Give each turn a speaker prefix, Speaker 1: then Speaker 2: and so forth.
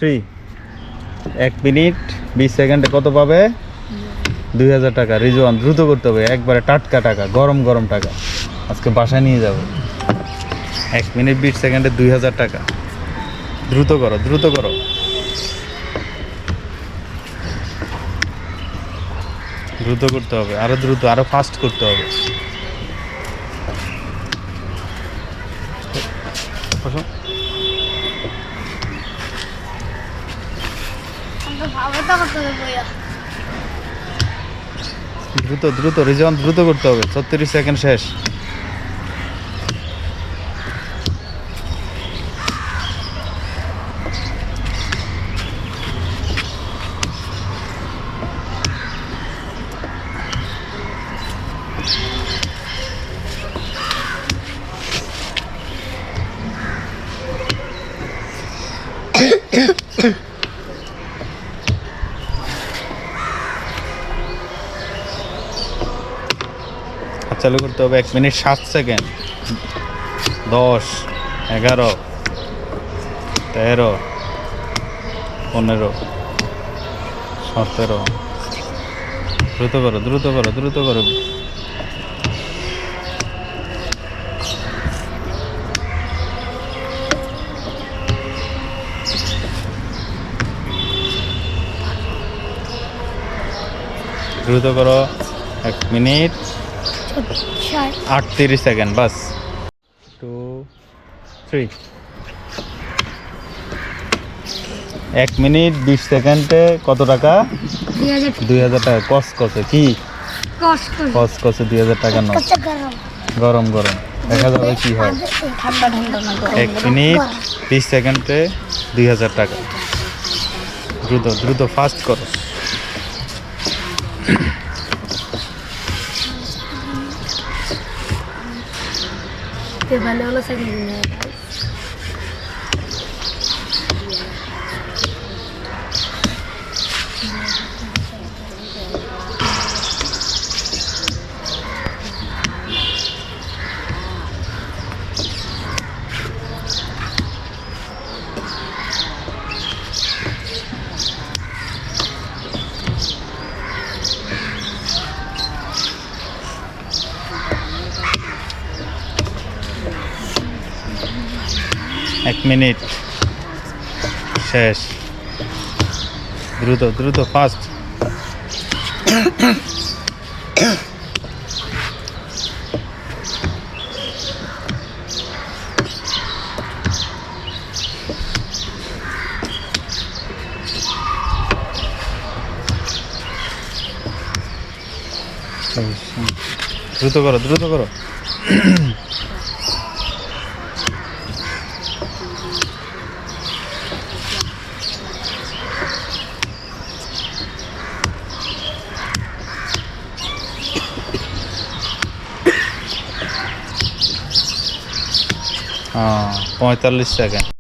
Speaker 1: 3 1 minute 20 সেকেন্ডে কত পাবে? 2000 টাকা। রিজওয়ান দ্রুত করতে হবে, একবারে টাটকা টাকা, গরম গরম টাকা, আজকে বাসায় নিয়ে যাব। 1 মিনিট 20 সেকেন্ডে 2000 টাকা। দ্রুত করো, দ্রুত করো, দ্রুত করতে হবে, আরো দ্রুত, আরো ফাস্ট করতে হবে। দ্রুত দ্রুত রিজওয়ান, দ্রুত করতে হবে। 36 সেকেন্ড শেষ। চালু করতে হবে। 1 মিনিট 7 সেকেন্ড। 10 11 13 15 17। দ্রুত করো, দ্রুত করো, দ্রুত করো। দ্রুত করো। 1 মিনিট 38 সেকেন্ড। বাস। 2 3। 1 মিনিট 20 সেকেন্ডে কত টাকা? 2000 টাকা। কসকসে কি? কসকসে 2000 টাকা নাও। গরম গরম, দেখা যাবে কি হয়। 1 মিনিট 20 সেকেন্ডে 2000 টাকা। দ্রুত দ্রুত, ফাস্ট করো।
Speaker 2: ভালো হলো সেকেন্ড।
Speaker 1: 1 মিনিট শেষ। দ্রুত দ্রুত, ফাস্ট। দ্রুত করো, দ্রুত করো। হ্যাঁ, 45 সেকেন্ড।